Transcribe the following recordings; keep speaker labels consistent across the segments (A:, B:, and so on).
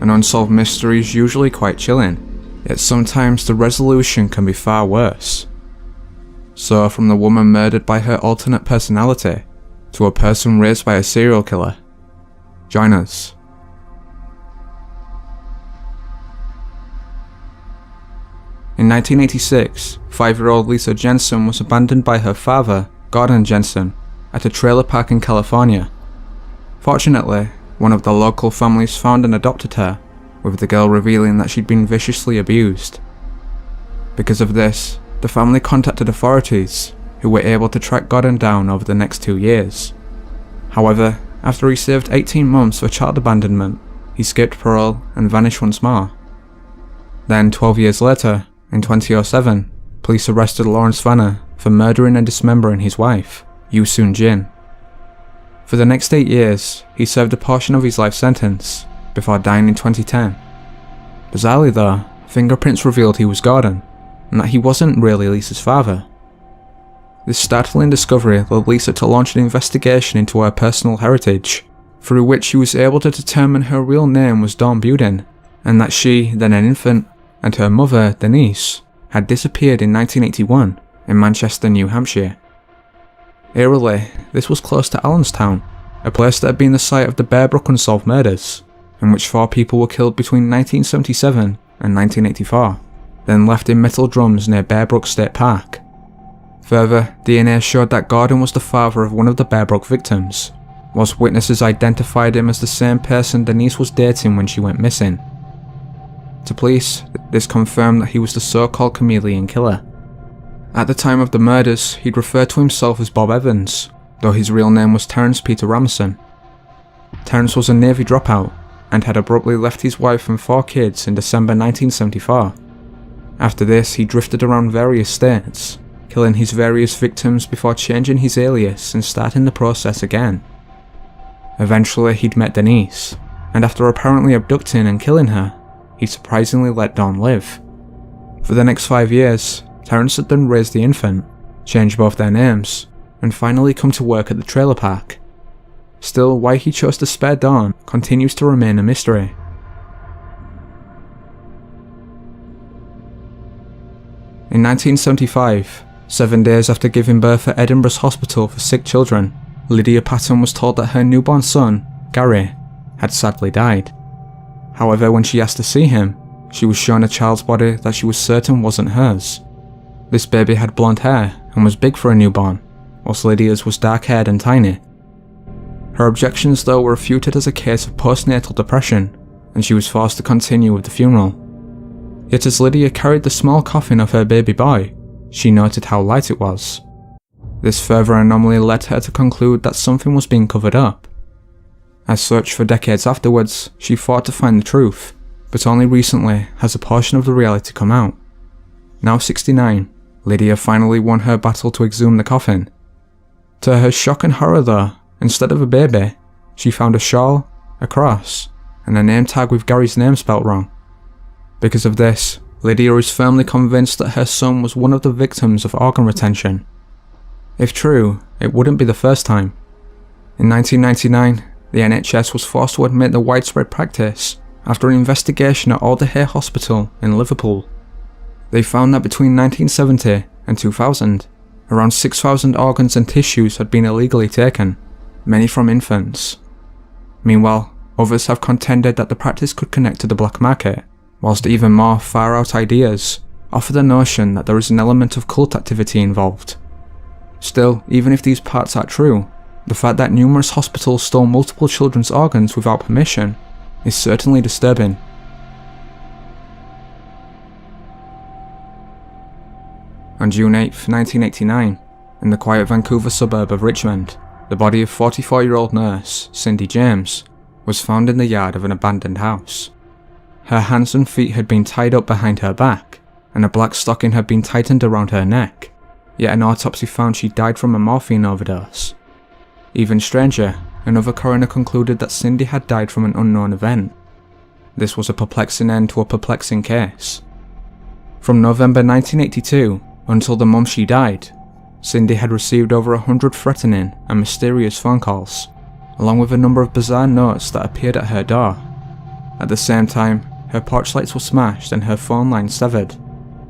A: An unsolved mystery is usually quite chilling, yet sometimes the resolution can be far worse. So from the woman murdered by her alternate personality, to a person raised by a serial killer. Join us. In 1986, 5-year-old Lisa Jensen was abandoned by her father, Gordon Jensen, at a trailer park in California. Fortunately, one of the local families found and adopted her, with the girl revealing that she'd been viciously abused. Because of this, the family contacted authorities, who were able to track Gordon down over the next 2 years. However, after he served 18 months for child abandonment, he skipped parole and vanished once more. Then 12 years later, in 2007, police arrested Lawrence Vanner for murdering and dismembering his wife, Yoo Soon-jin. For the next 8 years, he served a portion of his life sentence, before dying in 2010. Bizarrely though, fingerprints revealed he was Gordon, and that he wasn't really Lisa's father. This startling discovery led Lisa to launch an investigation into her personal heritage, through which she was able to determine her real name was Dawn Buden, and that she, then an infant, and her mother, Denise, had disappeared in 1981 in Manchester, New Hampshire. Eerily, this was close to Allenstown, a place that had been the site of the Bearbrook Unsolved murders, in which 4 people were killed between 1977 and 1984, then left in metal drums near Bearbrook State Park. Further, DNA showed that Gordon was the father of one of the Bearbrook victims, whilst witnesses identified him as the same person Denise was dating when she went missing. To police, this confirmed that he was the so-called chameleon killer. At the time of the murders, he'd referred to himself as Bob Evans, though his real name was Terence Peter Ramson. Terence was a Navy dropout, and had abruptly left his wife and 4 kids in December 1974. After this, he drifted around various states, killing his various victims before changing his alias and starting the process again. Eventually, he'd met Denise, and after apparently abducting and killing her, he surprisingly let Dawn live. For the next 5 years, Terence had then raised the infant, changed both their names, and finally come to work at the trailer park. Still, why he chose to spare Dawn continues to remain a mystery. In 1975, 7 days after giving birth at Edinburgh's Hospital for Sick Children, Lydia Patton was told that her newborn son, Gary, had sadly died. However, when she asked to see him, she was shown a child's body that she was certain wasn't hers. This baby had blonde hair and was big for a newborn, whilst Lydia's was dark-haired and tiny. Her objections though were refuted as a case of postnatal depression, and she was forced to continue with the funeral. Yet as Lydia carried the small coffin of her baby boy, she noted how light it was. This further anomaly led her to conclude that something was being covered up. As such, for decades afterwards, she fought to find the truth, but only recently has a portion of the reality come out. Now 69, Lydia finally won her battle to exhume the coffin. To her shock and horror though, instead of a baby, she found a shawl, a cross, and a name tag with Gary's name spelt wrong. Because of this, Lydia is firmly convinced that her son was one of the victims of organ retention. If true, it wouldn't be the first time. In 1999, the NHS was forced to admit the widespread practice after an investigation at Alderhay Hospital in Liverpool. They found that between 1970 and 2000, around 6,000 organs and tissues had been illegally taken, many from infants. Meanwhile, others have contended that the practice could connect to the black market, whilst even more far-out ideas offer the notion that there is an element of cult activity involved. Still, even if these parts are true, the fact that numerous hospitals stole multiple children's organs without permission is certainly disturbing. On June 8, 1989, in the quiet Vancouver suburb of Richmond, the body of 44-year-old nurse, Cindy James, was found in the yard of an abandoned house. Her hands and feet had been tied up behind her back, and a black stocking had been tightened around her neck, yet an autopsy found she died from a morphine overdose. Even stranger, another coroner concluded that Cindy had died from an unknown event. This was a perplexing end to a perplexing case. From November 1982 until the month she died, Cindy had received over 100 threatening and mysterious phone calls, along with a number of bizarre notes that appeared at her door. At the same time, her porch lights were smashed and her phone line severed,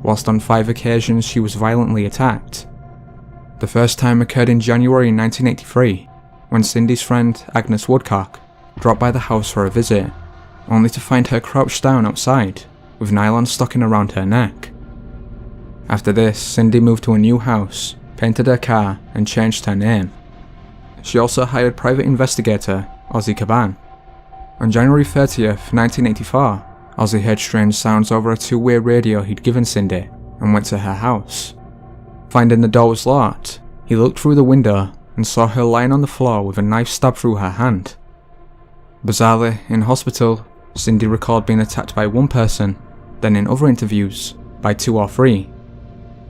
A: whilst on 5 occasions she was violently attacked. The first time occurred in January 1983, when Cindy's friend Agnes Woodcock dropped by the house for a visit, only to find her crouched down outside, with nylon stocking around her neck. After this, Cindy moved to a new house, painted her car, and changed her name. She also hired private investigator Ozzy Caban. On January 30th, 1984, Ozzy heard strange sounds over a two-way radio he'd given Cindy and went to her house. Finding the door was locked, he looked through the window and saw her lying on the floor with a knife stabbed through her hand. Bizarrely, in hospital, Cindy recalled being attacked by one person, then in other interviews, by 2 or 3.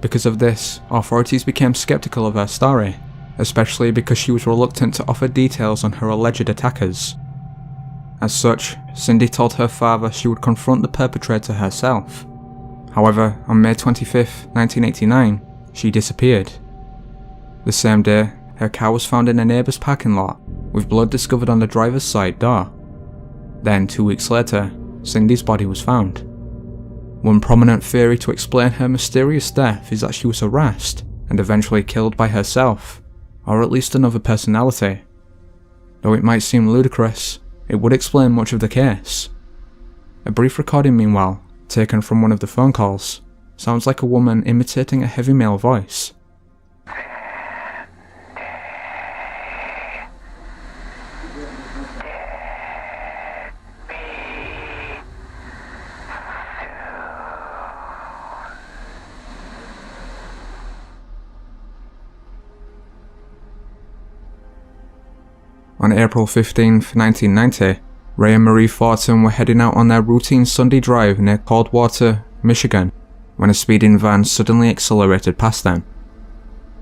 A: Because of this, authorities became skeptical of her story, especially because she was reluctant to offer details on her alleged attackers. As such, Cindy told her father she would confront the perpetrator herself. However, on May 25, 1989, she disappeared. The same day, her car was found in a neighbour's parking lot, with blood discovered on the driver's side door. Then, 2 weeks later, Cindy's body was found. One prominent theory to explain her mysterious death is that she was harassed and eventually killed by herself, or at least another personality. Though it might seem ludicrous, it would explain much of the case. A brief recording, meanwhile, taken from one of the phone calls, sounds like a woman imitating a heavy male voice. On April 15, 1990, Ray and Marie Thornton were heading out on their routine Sunday drive near Coldwater, Michigan, when a speeding van suddenly accelerated past them.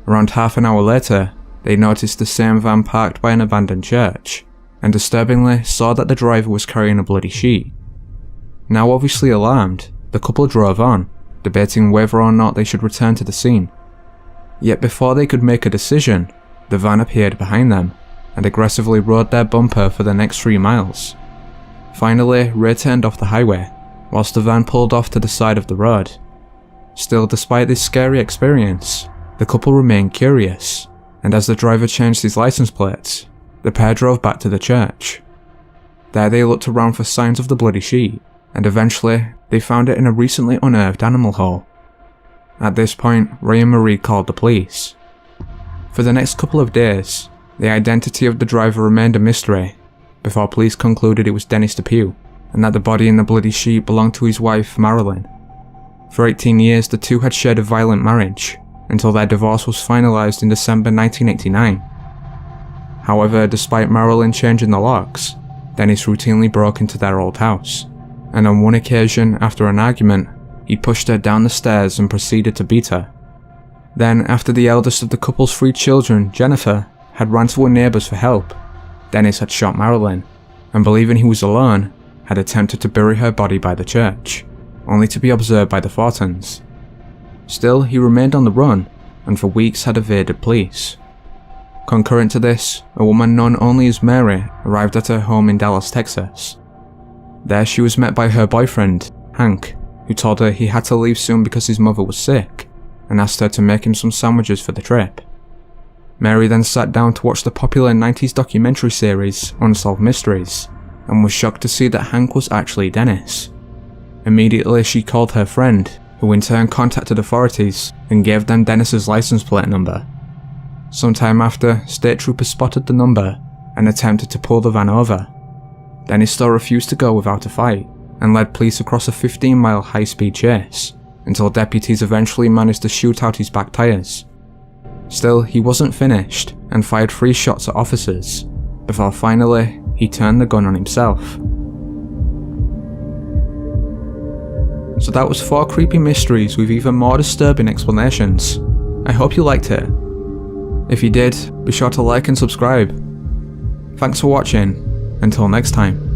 A: Around half an hour later, they noticed the same van parked by an abandoned church, and disturbingly saw that the driver was carrying a bloody sheet. Now obviously alarmed, the couple drove on, debating whether or not they should return to the scene. Yet before they could make a decision, the van appeared behind them, and aggressively rode their bumper for the next 3 miles. Finally, Ray turned off the highway, whilst the van pulled off to the side of the road. Still, despite this scary experience, the couple remained curious, and as the driver changed his license plates, the pair drove back to the church. There they looked around for signs of the bloody sheet, and eventually, they found it in a recently unearthed animal hole. At this point, Ray and Marie called the police. For the next couple of days, the identity of the driver remained a mystery, before police concluded it was Dennis Depew, and that the body in the bloody sheet belonged to his wife, Marilyn. For 18 years, the two had shared a violent marriage, until their divorce was finalised in December 1989. However, despite Marilyn changing the locks, Dennis routinely broke into their old house, and on one occasion, after an argument, he pushed her down the stairs and proceeded to beat her. Then, after the eldest of the couple's 3 children, Jennifer, had run to her neighbours for help, Dennis had shot Marilyn, and believing he was alone, had attempted to bury her body by the church, only to be observed by the Thorntons. Still, he remained on the run, and for weeks had evaded police. Concurrent to this, a woman known only as Mary arrived at her home in Dallas, Texas. There she was met by her boyfriend, Hank, who told her he had to leave soon because his mother was sick, and asked her to make him some sandwiches for the trip. Mary then sat down to watch the popular 90s documentary series Unsolved Mysteries, and was shocked to see that Hank was actually Dennis. Immediately she called her friend, who in turn contacted authorities and gave them Dennis's license plate number. Sometime after, state troopers spotted the number and attempted to pull the van over. Dennis still refused to go without a fight, and led police across a 15-mile high-speed chase, until deputies eventually managed to shoot out his back tyres. Still, he wasn't finished, and fired 3 shots at officers, before finally, he turned the gun on himself. So that was 4 creepy mysteries with even more disturbing explanations. I hope you liked it. If you did, be sure to like and subscribe. Thanks for watching, until next time.